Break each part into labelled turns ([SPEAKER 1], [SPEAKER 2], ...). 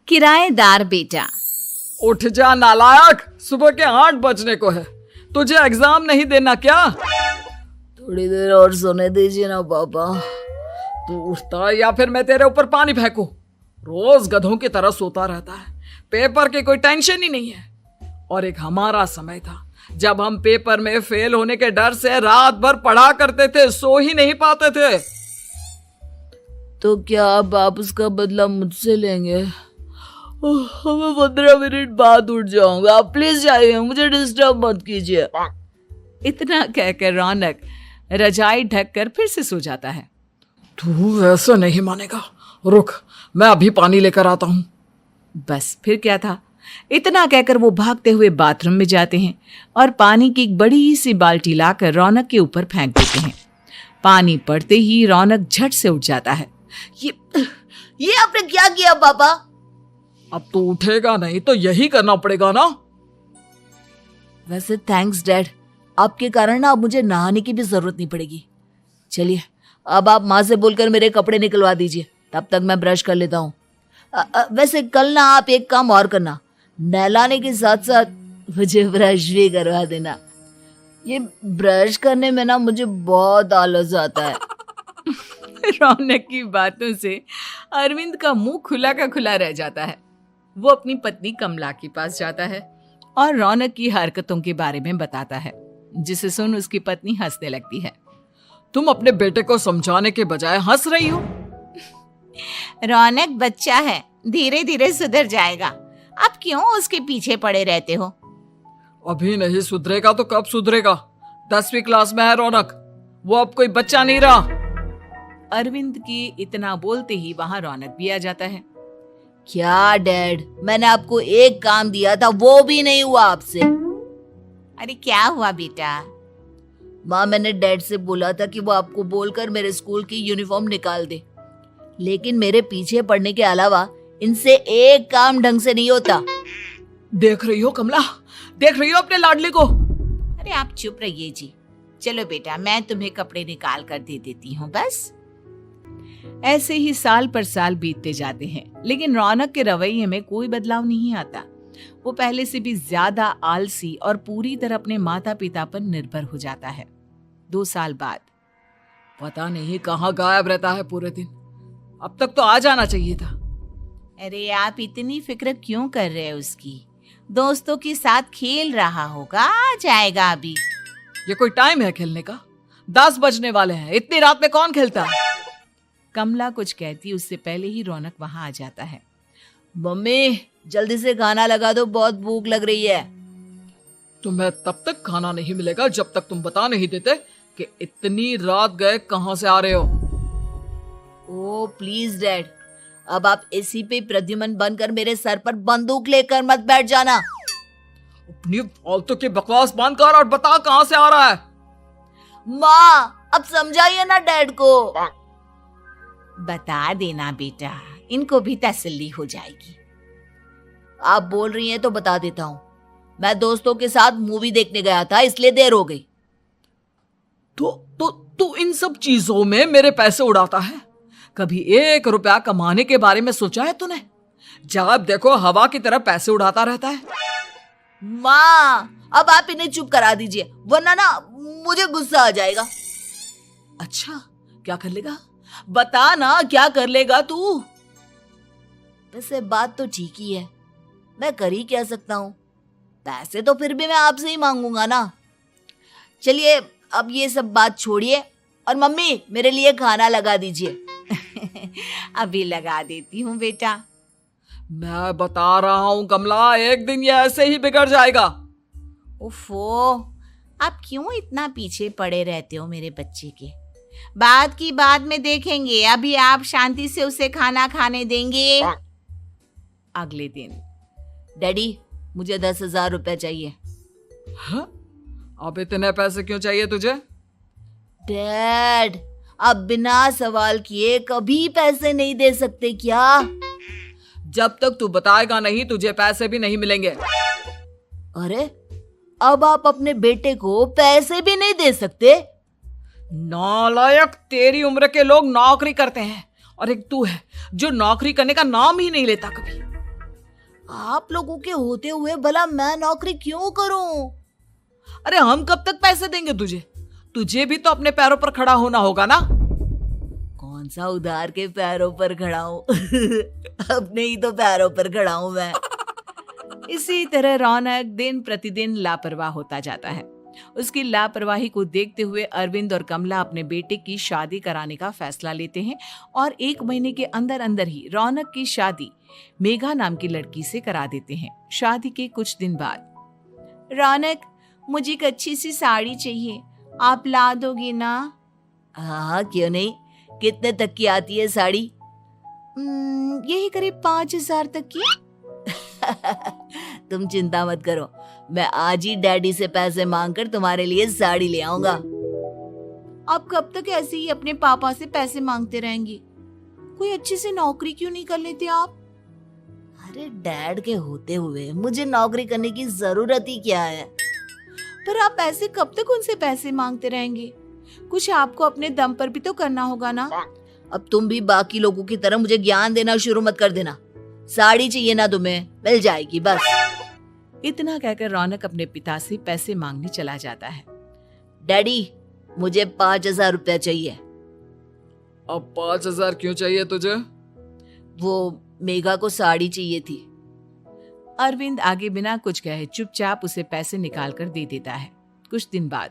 [SPEAKER 1] किराएदार बेटा।
[SPEAKER 2] उठ जा नालायक, सुबह के 8 बजने को है। तुझे एग्जाम नहीं देना क्या?
[SPEAKER 3] थोड़ी देर और सोने दीजिए ना पापा।
[SPEAKER 2] तू उठता या फिर मैं तेरे ऊपर पानी फेंकूं? रोज गधों की तरह सोता रहता है, पेपर की कोई टेंशन ही नहीं है। और एक हमारा समय था जब हम पेपर में फेल होने के डर से रात भर पढ़ा करते थे, सो ही नहीं पाते थे।
[SPEAKER 3] तो क्या अब आप उसका बदला मुझसे लेंगे? मैं 15 मिनट बाद उठ जाऊंगा, आप प्लीज जाइए, मुझे डिस्टर्ब मत कीजिए।
[SPEAKER 1] इतना कहकर रौनक रजाई ढककर फिर से सो जाता है।
[SPEAKER 2] तू ऐसा नहीं मानेगा, रुक मैं अभी पानी लेकर आता हूं।
[SPEAKER 1] बस फिर क्या था, इतना कहकर वो भागते हुए बाथरूम में जाते हैं और पानी की एक बड़ी सी बाल्टी लाकर रौनक के ऊपर फेंक देते हैं। पानी पड़ते ही रौनक झट से उठ जाता है।
[SPEAKER 3] ये आपने क्या किया पापा?
[SPEAKER 2] अब तो उठेगा नहीं तो यही करना पड़ेगा ना।
[SPEAKER 3] वैसे थैंक्स डैड, आपके कारण ना अब मुझे नहाने की भी जरूरत नहीं पड़ेगी। चलिए अब आप माँ से बोलकर मेरे कपड़े निकलवा दीजिए, तब तक मैं ब्रश कर लेता हूँ। वैसे कल ना आप एक काम और करना, नहलाने के साथ साथ मुझे ब्रश भी करवा देना। ये ब्रश करने में ना मुझे बहुत आलस आता है।
[SPEAKER 1] रौनक की बातों से अरविंद का मुंह खुला का खुला रह जाता है। वो अपनी पत्नी कमला के पास जाता है और रौनक की हरकतों के बारे में बताता है, जिसे सुन उसकी पत्नी हंसने लगती है।
[SPEAKER 2] तुम अपने बेटे को समझाने के बजाय हंस रही हो।
[SPEAKER 1] रौनक बच्चा है, धीरे धीरे सुधर जाएगा, आप क्यों उसके पीछे पड़े रहते हो?
[SPEAKER 2] अभी नहीं सुधरेगा तो कब सुधरेगा? 10वीं क्लास में है रौनक, वो अब कोई बच्चा नहीं रहा।
[SPEAKER 1] अरविंद की इतना बोलते ही वहां रौनक भी आ जाता है।
[SPEAKER 3] क्या डैड, मैंने आपको एक काम दिया था, वो भी नहीं हुआ आपसे।
[SPEAKER 1] अरे क्या हुआ बेटा?
[SPEAKER 3] माँ, मैंने डैड से बोला था कि वो आपको बोलकर मेरे स्कूल की यूनिफॉर्म निकाल दे, लेकिन मेरे पीछे पड़ने के अलावा इनसे एक काम ढंग से नहीं होता।
[SPEAKER 2] देख रही हो कमला, देख रही हो अपने लाडले को?
[SPEAKER 1] अरे आप चुप रहिए जी। चलो बेटा, मैं तुम्हें कपड़े निकाल कर दे देती हूँ। बस ऐसे ही साल पर साल बीतते जाते हैं, लेकिन रौनक के रवैये में कोई बदलाव नहीं आता। वो पहले से भी ज्यादा आलसी और पूरी तरह अपने माता पिता पर निर्भर हो जाता है। 2 साल बाद
[SPEAKER 2] पता नहीं कहाँ गायब रहता है पूरे दिन, अब तक तो आ जाना चाहिए था।
[SPEAKER 1] अरे आप इतनी फिक्र क्यों कर रहे हैं उसकी? दोस्तों के साथ खेल रहा होगा, आ जाएगा अभी।
[SPEAKER 2] ये कोई टाइम है खेलने का? 10 बजने वाले हैं, इतनी रात में कौन खेलता है?
[SPEAKER 1] कमला कुछ कहती उससे पहले ही रौनक वहां आ जाता है।
[SPEAKER 3] मम्मी जल्दी से खाना लगा दो, बहुत भूख लग रही है।
[SPEAKER 2] तुम्हें तब तक खाना नहीं मिलेगा जब तक तुम बता नहीं देते कि इतनी रात गए कहां से आ रहे हो।
[SPEAKER 3] ओ प्लीज डैड, अब आप एसी पे प्रद्युमन बनकर मेरे सर पर बंदूक लेकर मत बैठ जाना।
[SPEAKER 2] अपनी फालतू की बकवास बंद कर और बता कहां से आ रहा है।
[SPEAKER 3] माँ अब समझाइए ना डैड को।
[SPEAKER 1] बता देना बेटा, इनको भी तसल्ली हो जाएगी।
[SPEAKER 3] आप बोल रही हैं तो बता देता हूँ, मैं दोस्तों के साथ मूवी देखने गया था, इसलिए देर हो गई।
[SPEAKER 2] तो इन सब चीजों में मेरे पैसे उड़ाता है। कभी 1 रुपया कमाने के बारे में सोचा है तूने? जब देखो हवा की तरह पैसे उड़ाता रहता है।
[SPEAKER 3] माँ अब आप इन्हें चुप करा दीजिए, वरना ना मुझे गुस्सा आ जाएगा।
[SPEAKER 2] अच्छा क्या कर लेगा? बता ना क्या कर लेगा तू?
[SPEAKER 3] वैसे बात तो ठीक ही है, मैं कर ही क्या सकता हूँ। पैसे तो फिर भी मैं आपसे ही मांगूंगा ना। चलिए अब ये सब बात छोड़िए और मम्मी मेरे लिए खाना लगा दीजिए।
[SPEAKER 1] अभी लगा देती हूँ बेटा।
[SPEAKER 2] मैं बता रहा हूँ कमला, एक दिन ये ऐसे ही बिगड़ जाएगा।
[SPEAKER 1] ओफो, आप क्यों इतना पीछे पड़े रहते हो मेरे बच्चे के? बात की बाद में देखेंगे, अभी आप शांति से उसे खाना खाने देंगे। अगले दिन
[SPEAKER 3] डैडी मुझे 10,000 रुपए चाहिए।
[SPEAKER 2] हाँ? अब इतने पैसे क्यों चाहिए तुझे?
[SPEAKER 3] डैड आप बिना सवाल किए कभी पैसे नहीं दे सकते क्या?
[SPEAKER 2] जब तक तू बताएगा नहीं तुझे पैसे भी नहीं मिलेंगे।
[SPEAKER 3] अरे अब आप अपने बेटे को पैसे भी नहीं दे सकते?
[SPEAKER 2] नालायक, तेरी उम्र के लोग नौकरी करते हैं और एक तू है जो नौकरी करने का नाम ही नहीं लेता कभी।
[SPEAKER 3] आप लोगों के होते हुए भला मैं नौकरी क्यों करूं?
[SPEAKER 2] अरे हम कब तक पैसे देंगे तुझे? तुझे भी तो अपने पैरों पर खड़ा होना होगा ना।
[SPEAKER 3] कौन सा उधार के पैरों पर खड़ा हूं? अपने ही तो पैरों पर खड़ा हूं मैं।
[SPEAKER 1] इसी तरह रौनक दिन प्रतिदिन लापरवाह होता जाता है। उसकी लापरवाही को देखते हुए अरविंद और कमला अपने बेटे की शादी कराने का फैसला लेते हैं और 1 महीने के अंदर अंदर ही रौनक की शादी मेघा नाम की लड़की से करा देते हैं। शादी के कुछ दिन बाद,
[SPEAKER 3] रौनक, मुझे एक अच्छी सी साड़ी चाहिए, आप ला दोगे ना? हाँ, क्यों नहीं। कितने तक की आती है साड़ी? यही करीब 5,000 तक की। तुम चिंता मत करो, मैं आज ही डैडी से पैसे मांगकर तुम्हारे लिए साड़ी ले आऊंगा। आप कब तक ऐसे ही अपने पापा से पैसे मांगते रहेंगे? कोई अच्छी सी नौकरी क्यों नहीं कर लेते आप? अरे डैड के होते हुए मुझे नौकरी करने की जरूरत ही क्या है? पर आप ऐसे कब तक उनसे पैसे मांगते रहेंगे? कुछ आपको अपने दम पर भी तो करना होगा ना। अब तुम भी बाकी लोगों की तरह मुझे ज्ञान देना शुरू मत कर देना। साड़ी चाहिए ना तुम्हें, मिल जाएगी बस।
[SPEAKER 1] इतना कहकर रौनक अपने पिता से पैसे मांगने चला जाता है।
[SPEAKER 3] डैडी, मुझे 5,000 रुपया चाहिए।
[SPEAKER 2] अब 5,000 क्यों चाहिए तुझे?
[SPEAKER 3] वो मेघा को साड़ी चाहिए थी।
[SPEAKER 1] अरविंद आगे बिना कुछ कहे चुपचाप उसे पैसे निकाल कर दे देता है। कुछ दिन बाद,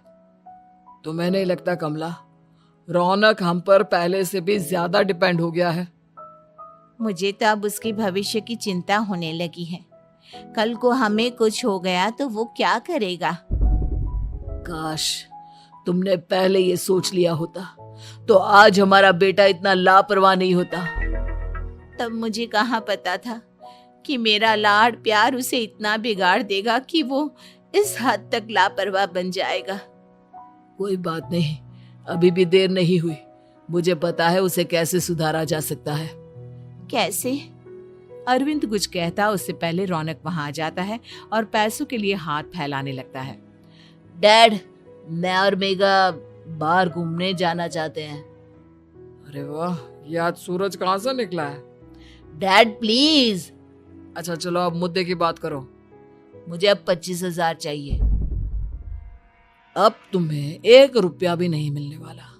[SPEAKER 2] तुम्हें नहीं लगता कमला, रौनक हम पर पहले से भी ज्यादा डिपेंड हो गया है?
[SPEAKER 3] मुझे तो अब उसके भविष्य की चिंता होने लगी है। कल को हमें कुछ हो गया तो वो क्या करेगा? काश तुमने पहले ये सोच लिया होता तो आज हमारा बेटा इतना लापरवाह नहीं होता। तब मुझे कहाँ पता था कि मेरा लाड प्यार उसे इतना बिगाड़ देगा कि वो इस हद तक लापरवाह बन जाएगा। कोई बात नहीं, अभी भी देर नहीं हुई। मुझे पता है उसे कैसे सुधारा जा सकता है। कैसे?
[SPEAKER 1] अरविंद कुछ कहता उससे पहले रौनक वहां आ जाता है और पैसों के लिए हाथ फैलाने लगता है।
[SPEAKER 3] डैड, मैं और मेघा बाहर घूमने जाना चाहते हैं।
[SPEAKER 2] अरे वाह, ये आज सूरज कहाँ से निकला है?
[SPEAKER 3] Dad please.
[SPEAKER 2] अच्छा चलो अब मुद्दे की बात करो।
[SPEAKER 3] मुझे अब 25,000 चाहिए।
[SPEAKER 2] अब तुम्हें 1 रुपया भी नहीं मिलने वाला।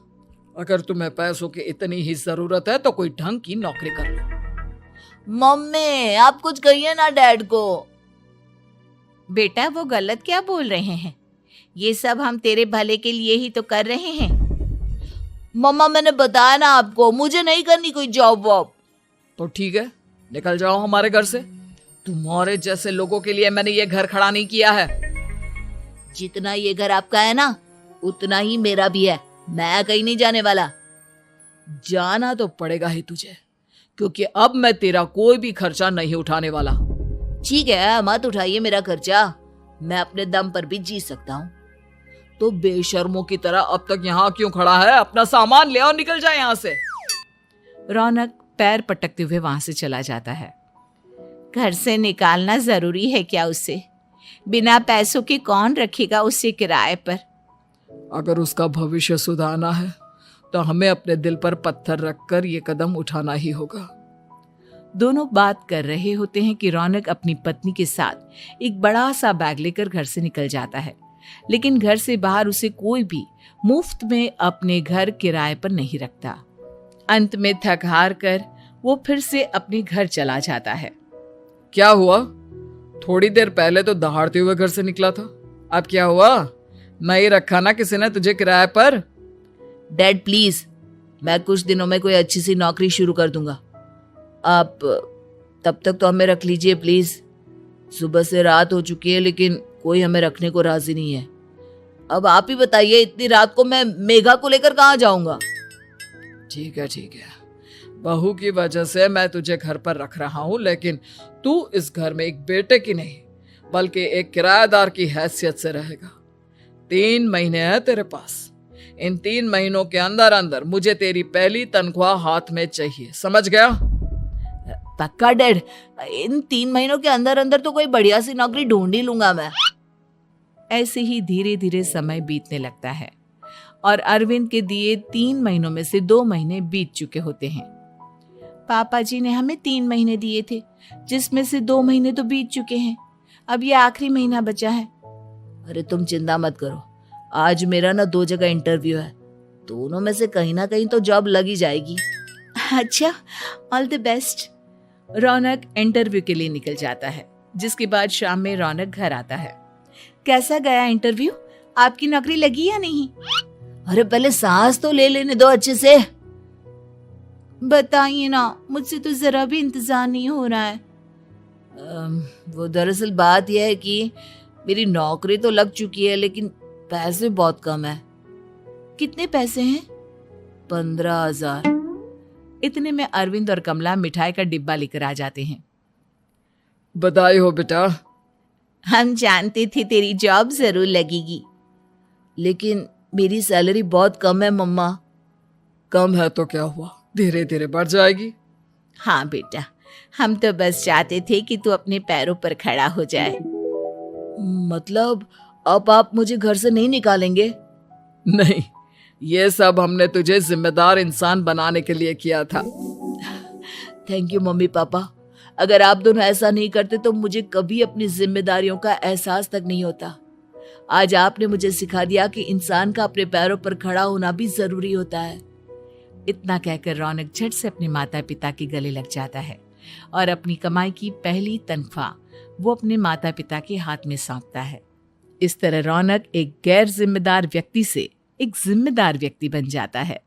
[SPEAKER 2] अगर तुम्हें पैसों की इतनी ही जरूरत है तो कोई ढंग की नौकरी कर लो।
[SPEAKER 3] मम्मी, आप कुछ कहिए ना डैड को।
[SPEAKER 1] बेटा, वो गलत क्या बोल रहे हैं? ये सब हम तेरे भले के लिए ही तो कर रहे हैं।
[SPEAKER 3] मम्मा, मैंने बताया ना आपको, मुझे नहीं करनी कोई जॉब वॉब।
[SPEAKER 2] तो ठीक है, निकल जाओ हमारे घर से। तुम्हारे जैसे लोगों के लिए मैंने ये घर खड़ा नहीं किया है।
[SPEAKER 3] जितना ये घर आपका है ना, उतना ही मेरा भी है। मैं कहीं नहीं जाने वाला।
[SPEAKER 2] जाना तो पड़ेगा ही तुझे, क्योंकि अब मैं तेरा कोई भी खर्चा नहीं उठाने वाला।
[SPEAKER 3] ठीक है, मत उठाइए मेरा खर्चा, मैं अपने दम पर भी जी सकता हूँ।
[SPEAKER 2] तो बेशर्मों की तरह अब तक यहाँ क्यों खड़ा है? अपना सामान ले और निकल जाए यहाँ से।
[SPEAKER 1] रौनक पैर पटकते हुए वहां से चला जाता है।
[SPEAKER 3] घर से निकालना जरूरी है क्या उसे? बिना पैसों के कौन रखेगा उसे किराए पर?
[SPEAKER 2] अगर उसका भविष्य सुधारना है तो हमें अपने दिल पर पत्थर रखकर ये कदम उठाना ही होगा।
[SPEAKER 1] दोनों बात कर रहे होते हैं कि रौनक अपनी पत्नी के साथ एक बड़ा सा बैग लेकर घर से निकल जाता है, लेकिन घर से बाहर उसे कोई भी मुफ्त में अपने घर किराए पर नहीं रखता। अंत में थक हार कर वो फिर से अपने घर चला जाता है।
[SPEAKER 2] क्या हुआ? थोड़ी देर पहले तो दहाड़ते हुए घर से निकला था, अब क्या हुआ? नहीं रखा ना किसी ने तुझे किराए पर?
[SPEAKER 3] डैड प्लीज, मैं कुछ दिनों में कोई अच्छी सी नौकरी शुरू कर दूंगा। आप तब तक तो हमें रख लीजिए प्लीज। सुबह से रात हो चुकी है लेकिन कोई हमें रखने को राजी नहीं है। अब आप ही बताइए, इतनी रात को मैं मेघा को लेकर कहाँ जाऊंगा?
[SPEAKER 2] ठीक है, बहू की वजह से मैं तुझे घर पर रख रहा हूँ, लेकिन तू इस घर में एक बेटे की नहीं बल्कि एक किराएदार की हैसियत से रहेगा। 3 महीने हैं तेरे पास। इन 3 महीनों के अंदर अंदर मुझे तेरी पहली तनख्वाह हाथ में चाहिए, समझ गया?
[SPEAKER 3] पक्का डैड, इन 3 महीनों के अंदर अंदर तो कोई बढ़िया सी नौकरी ढूंढ ही लूंगा मैं।
[SPEAKER 1] ऐसे ही धीरे धीरे समय बीतने लगता है और अरविंद के दिए 3 महीनों में से 2 महीने बीत चुके होते हैं। पापा जी ने हमें 3 महीने दिए थे, जिसमें से 2 महीने तो बीत चुके हैं। अब ये आखिरी महीना बचा है।
[SPEAKER 3] अरे तुम चिंता मत करो, आज मेरा ना 2 जगह इंटरव्यू है, दोनों में से कहीं ना कहीं तो जॉब लगी जाएगी।
[SPEAKER 1] अच्छा, all the best. Raunak interview के लिए निकल जाता है, जिसके बाद शाम में रौनक घर आता है। कैसा गया इंटरव्यू? आपकी नौकरी लगी या नहीं?
[SPEAKER 3] अरे पहले सांस तो ले लेने दो अच्छे से।
[SPEAKER 1] बताइए ना, मुझसे तो जरा भी इंतजार नहीं हो रहा है।
[SPEAKER 3] वो दरअसल बात यह है कि मेरी नौकरी तो लग चुकी है, लेकिन पैसे बहुत कम है।
[SPEAKER 1] कितने पैसे हैं?
[SPEAKER 3] 15,000।
[SPEAKER 1] इतने में अरविंद और कमला मिठाई का डिब्बा लेकर आ जाते हैं।
[SPEAKER 2] बधाई हो बेटा।
[SPEAKER 1] हम जानते थे तेरी जॉब जरूर लगेगी।
[SPEAKER 3] लेकिन मेरी सैलरी बहुत कम है मम्मा।
[SPEAKER 2] कम है तो क्या हुआ, धीरे धीरे बढ़ जाएगी।
[SPEAKER 1] हाँ बेटा, हम तो बस चाहते थे कि तू अपने पैरों पर खड़ा हो जाए।
[SPEAKER 3] मतलब अब आप मुझे घर से नहीं निकालेंगे?
[SPEAKER 2] नहीं, ये सब हमने तुझे जिम्मेदार इंसान बनाने के लिए किया था।
[SPEAKER 3] Thank you mummy papa. अगर आप दोनों ऐसा नहीं करते तो मुझे कभी अपनी जिम्मेदारियों का एहसास तक नहीं होता। आज आपने मुझे सिखा दिया कि इंसान का अपने पैरों पर खड़ा होना भी जरूरी होता है।
[SPEAKER 1] इतना कहकर रौनक झट से अपने माता पिता के गले लग जाता है और अपनी कमाई की पहली तनख्वाह वो अपने माता पिता के हाथ में सौंपता है। इस तरह रौनक एक गैर जिम्मेदार व्यक्ति से एक जिम्मेदार व्यक्ति बन जाता है।